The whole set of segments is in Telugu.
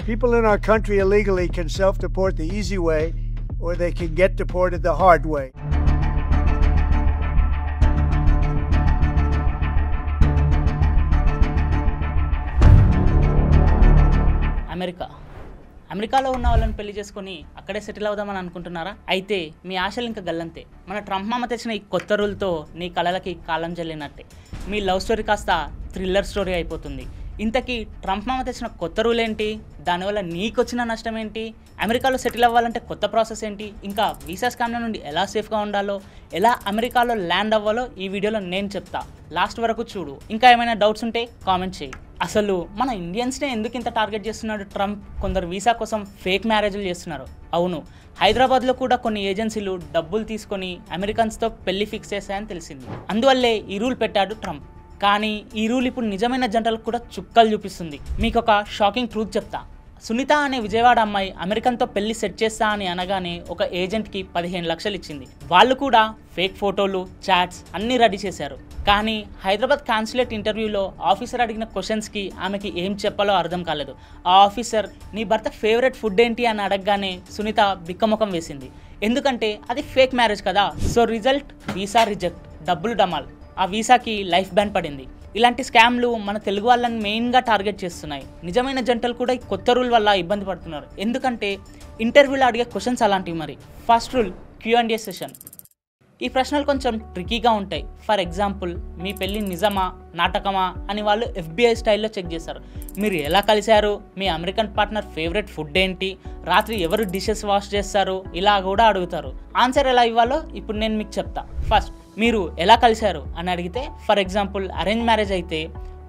People in our country illegally can self-deport the easy way, or they can get deported the hard way. అమెరికాలో ఉన్న వాళ్ళని పెళ్లి చేసుకొని అక్కడే సెటిల్ అవుదామని అనుకుంటున్నారా? అయితే మీ ఆశలు ఇంకా గల్లంతే. మన ట్రంప్ మామ తెచ్చిన ఈ కొత్త రూల్తో నీ కలలకి కాలం చెల్లినట్టే. మీ లవ్ స్టోరీ కాస్త థ్రిల్లర్ స్టోరీ అయిపోతుంది. ఇంతకీ ట్రంప్ మామ తెచ్చిన కొత్త రూల్ ఏంటి? దానివల్ల నీకు వచ్చిన నష్టం ఏంటి? అమెరికాలో సెటిల్ అవ్వాలంటే కొత్త ప్రాసెస్ ఏంటి? ఇంకా వీసా స్కామ్ల నుండి ఎలా సేఫ్గా ఉండాలో, ఎలా అమెరికాలో ల్యాండ్ అవ్వాలో ఈ వీడియోలో నేను చెప్తా. లాస్ట్ వరకు చూడు. ఇంకా ఏమైనా డౌట్స్ ఉంటే కామెంట్ చేయి. అసలు మన ఇండియన్స్నే ఎందుకు ఇంత టార్గెట్ చేస్తున్నాడు ట్రంప్? కొందరు వీసా కోసం ఫేక్ మ్యారేజ్లు చేస్తున్నారు. అవును, హైదరాబాద్లో కూడా కొన్ని ఏజెన్సీలు డబ్బులు తీసుకొని అమెరికన్స్తో పెళ్లి ఫిక్స్ చేశాయని తెలిసింది. అందువల్లే ఈ రూల్ పెట్టాడు ట్రంప్. కానీ ఈ రూల్ ఇప్పుడు నిజమైన జంటలకు కూడా చుక్కలు చూపిస్తుంది. మీకు ఒక షాకింగ్ ట్రూత్ చెప్తా. సునీత అనే విజయవాడ అమ్మాయి అమెరికన్తో పెళ్లి సెట్ చేస్తా అని అనగానే ఒక ఏజెంట్కి 15 లక్షలు ఇచ్చింది. వాళ్ళు కూడా ఫేక్ ఫోటోలు, చాట్స్ అన్నీ రెడీ చేశారు. కానీ హైదరాబాద్ కాన్సులేట్ ఇంటర్వ్యూలో ఆఫీసర్ అడిగిన క్వశ్చన్స్కి ఆమెకి ఏం చెప్పాలో అర్థం కాలేదు. ఆ ఆఫీసర్, నీ భర్త ఫేవరెట్ ఫుడ్ ఏంటి అని అడగగానే సునీత బిక్కముఖం వేసింది. ఎందుకంటే అది ఫేక్ మ్యారేజ్ కదా. సో రిజల్ట్, వీసా రిజెక్ట్, డబ్బులు డమాల్. ఆ వీసాకి లైఫ్ బ్యాన్ పడింది. ఇలాంటి స్కామ్లు మన తెలుగు వాళ్ళని మెయిన్గా టార్గెట్ చేస్తున్నాయి. నిజమైన జంటలు కూడా ఈ కొత్త రూల్ వల్ల ఇబ్బంది పడుతున్నారు. ఎందుకంటే ఇంటర్వ్యూలో అడిగే క్వశ్చన్స్ అలాంటివి. మరి ఫస్ట్ రూల్, Q&A సెషన్. ఈ ప్రశ్నలు కొంచెం ట్రికీగా ఉంటాయి. ఫర్ ఎగ్జాంపుల్, మీ పెళ్ళి నిజమా నాటకమా అని వాళ్ళు FBI స్టైల్లో చెక్ చేస్తారు. మీరు ఎలా కలిశారు, మీ అమెరికన్ పార్ట్నర్ ఫేవరెట్ ఫుడ్ ఏంటి, రాత్రి ఎవరు డిషెస్ వాష్ చేస్తారు, ఇలా కూడా అడుగుతారు. ఆన్సర్ ఎలా ఇవ్వాలో ఇప్పుడు నేను మీకు చెప్తా. ఫస్ట్, మీరు ఎలా కలిశారు అని అడిగితే, ఫర్ ఎగ్జాంపుల్ అరేంజ్ మ్యారేజ్ అయితే,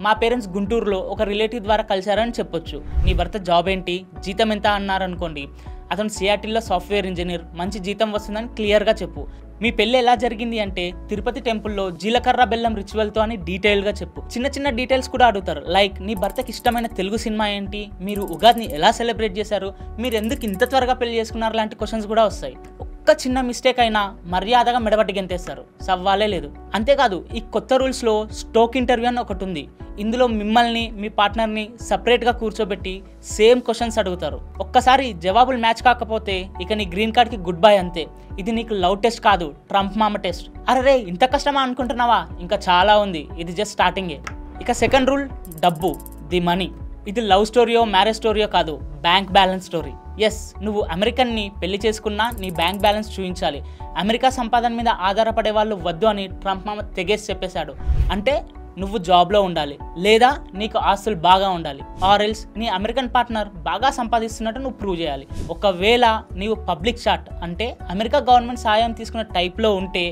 మా పేరెంట్స్ గుంటూరులో ఒక రిలేటివ్ ద్వారా కలిశారని చెప్పొచ్చు. నీ భర్త జాబ్ ఏంటి, జీతం ఎంత అన్నారనుకోండి, అతను సియాటిల్లో సాఫ్ట్వేర్ ఇంజనీర్, మంచి జీతం వస్తుందని క్లియర్గా చెప్పు. మీ పెళ్ళి ఎలా జరిగింది అంటే, తిరుపతి టెంపుల్లో జీలకర్ర బెల్లం రిచువల్తో అని డీటెయిల్గా చెప్పు. చిన్న చిన్న డీటెయిల్స్ కూడా అడుగుతారు. లైక్, నీ భర్తకి ఇష్టమైన తెలుగు సినిమా ఏంటి, మీరు ఉగాదిని ఎలా సెలబ్రేట్ చేశారు, మీరు ఎందుకు ఇంత త్వరగా పెళ్లి చేసుకున్నారు, లాంటి క్వశ్చన్స్ కూడా వస్తాయి. ఒక్క చిన్న మిస్టేక్ అయినా మర్యాదగా మెడబట్టి గెంతేస్తారు. సవ్వాలే లేదు. అంతేకాదు, ఈ కొత్త రూల్స్లో స్టోక్ ఇంటర్వ్యూ అని ఒకటి ఉంది. ఇందులో మిమ్మల్ని, మీ పార్ట్నర్ని సపరేట్గా కూర్చోబెట్టి సేమ్ క్వశ్చన్స్ అడుగుతారు. ఒక్కసారి జవాబులు మ్యాచ్ కాకపోతే ఇక నీ గ్రీన్ కార్డ్కి గుడ్ బై అంతే. ఇది నీకు లవ్ టెస్ట్ కాదు, ట్రంప్ మామ టెస్ట్. అరే ఇంత కష్టమా అనుకుంటున్నావా? ఇంకా చాలా ఉంది. ఇది జస్ట్ స్టార్టింగే. ఇక సెకండ్ రూల్, డబ్బు, ది మనీ. ఇది లవ్ స్టోరీయో మ్యారేజ్ స్టోరీయో కాదు, బ్యాంక్ బ్యాలెన్స్ స్టోరీ. ఎస్, నువ్వు అమెరికన్ని పెళ్లి చేసుకున్నా నీ బ్యాంక్ బ్యాలెన్స్ చూపించాలి. అమెరికా సంపాదన మీద ఆధారపడే వాళ్ళు వద్దు అని ట్రంప్ మామ తెగేసి చెప్పేశాడు. అంటే నువ్వు జాబ్లో ఉండాలి, లేదా నీకు ఆస్తులు బాగా ఉండాలి, ఆర్ ఎల్స్ నీ అమెరికన్ పార్ట్నర్ బాగా సంపాదిస్తున్నట్టు నువ్వు ప్రూవ్ చేయాలి. ఒకవేళ నీవు పబ్లిక్ షాట్ అంటే అమెరికా గవర్నమెంట్ సాయం తీసుకున్న టైప్లో ఉంటే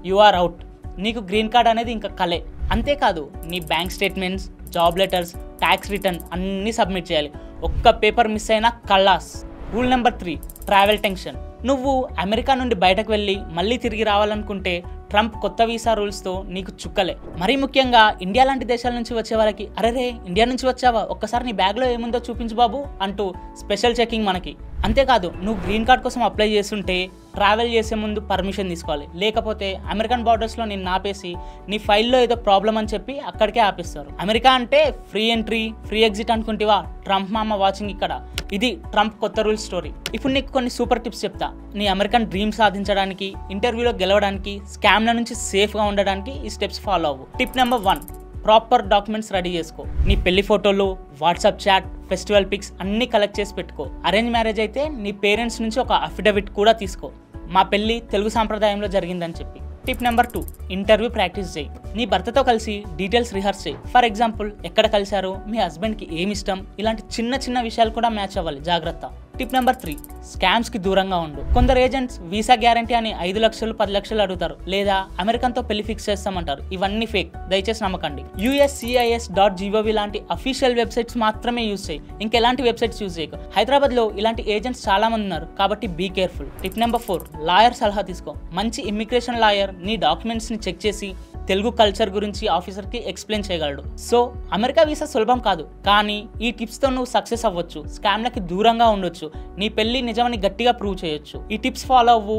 యు ఆర్ అవుట్. నీకు గ్రీన్ కార్డ్ అనేది ఇంకా కలే. అంతేకాదు, నీ bank statements, job letters, tax return అన్నీ సబ్మిట్ చేయాలి. ఒక్క పేపర్ మిస్ అయినా కల్లాస్. Rule number 3, travel tension. నువ్వు అమెరికా నుండి బయటకు వెళ్ళి మళ్ళీ తిరిగి రావాలనుకుంటే ట్రంప్ కొత్త వీసా రూల్స్తో నీకు చుక్కలే. మరీ ముఖ్యంగా ఇండియా లాంటి దేశాల నుంచి వచ్చే వాళ్ళకి, అరే ఇండియా నుంచి వచ్చావా, ఒక్కసారి నీ బ్యాగ్లో ఏముందో చూపించు బాబు అంటూ స్పెషల్ చెకింగ్ మనకి. అంతేకాదు, నువ్వు గ్రీన్ కార్డ్ కోసం అప్లై చేస్తుంటే ట్రావెల్ చేసే ముందు పర్మిషన్ తీసుకోవాలి. లేకపోతే అమెరికన్ బార్డర్స్లో నిన్ను ఆపేసి నీ ఫైల్లో ఏదో ప్రాబ్లం అని చెప్పి అక్కడికే ఆపేస్తారు. అమెరికా అంటే ఫ్రీ ఎంట్రీ, ఫ్రీ ఎగ్జిట్ అనుకుంటేవా? ట్రంప్ మామ వాచింగ్ ఇక్కడ. ఇది ట్రంప్ కొత్త రూల్ స్టోరీ. ఇప్పుడు నీకు కొన్ని సూపర్ టిప్స్ చెప్తా. నీ అమెరికన్ డ్రీమ్ సాధించడానికి, ఇంటర్వ్యూలో గెలవడానికి, స్కామ్ల నుంచి సేఫ్గా ఉండడానికి ఈ స్టెప్స్ ఫాలో అవ్వు. Tip number 1, proper documents ready చేసుకో. నీ పెళ్లి ఫోటోలు, వాట్సాప్ చాట్, ఫెస్టివల్ పిక్స్ అన్నీ కలెక్ట్ చేసి పెట్టుకో. అరేంజ్ మ్యారేజ్ అయితే నీ పేరెంట్స్ నుంచి ఒక అఫిడవిట్ కూడా తీసుకో, మా పెళ్లి తెలుగు సాంప్రదాయంలో జరిగిందని చెప్పి. టిప్ నెంబర్ 2, ఇంటర్వ్యూ ప్రాక్టీస్ చేయి. నీ భర్తతో కలిసి డీటెయిల్స్ రిహర్స్ చేయి. ఫర్ ఎగ్జాంపుల్, ఎక్కడ కలిశారు, మీ హస్బెండ్కి ఏమి ఇష్టం, ఇలాంటి చిన్న చిన్న విషయాలు కూడా మ్యాచ్ అవ్వాలి. జాగ్రత్త. టిప్ నెంబర్ 3, స్కామ్స్కి దూరంగా ఉండు. కొందరు ఏజెంట్స్ వీసా గ్యారంటీ అని 5 లక్షలు 10 లక్షలు అడుగుతారు, లేదా అమెరికన్తో పెళ్లి ఫిక్స్ చేస్తామంటారు. ఇవన్నీ ఫేక్, దయచేసి నమ్మకండి. USCIS.gov లాంటి అఫీషియల్ వెబ్సైట్స్ మాత్రమే యూజ్ చేయి. ఇంకెలాంటి వెబ్సైట్స్ యూజ్ చేయకు. హైదరాబాద్లో ఇలాంటి ఏజెంట్స్ చాలా మంది ఉన్నారు, కాబట్టి be careful. Tip number 4, lawyer సలహా తీసుకో. మంచి ఇమ్మిగ్రేషన్ లాయర్ నీ డాక్యుమెంట్స్ని చెక్ చేసి తెలుగు కల్చర్ గురించి ఆఫీసర్కి ఎక్స్ప్లెయిన్ చేయగలడు. సో అమెరికా వీసా సులభం కాదు, కానీ ఈ టిప్స్తో నువ్వు సక్సెస్ అవ్వచ్చు, స్కామ్లకి దూరంగా ఉండొచ్చు, నీ పెళ్లి నిజమని గట్టిగా ప్రూవ్ చేయొచ్చు. ఈ టిప్స్ ఫాలో అవ్వు,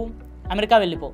అమెరికా వెళ్ళిపో.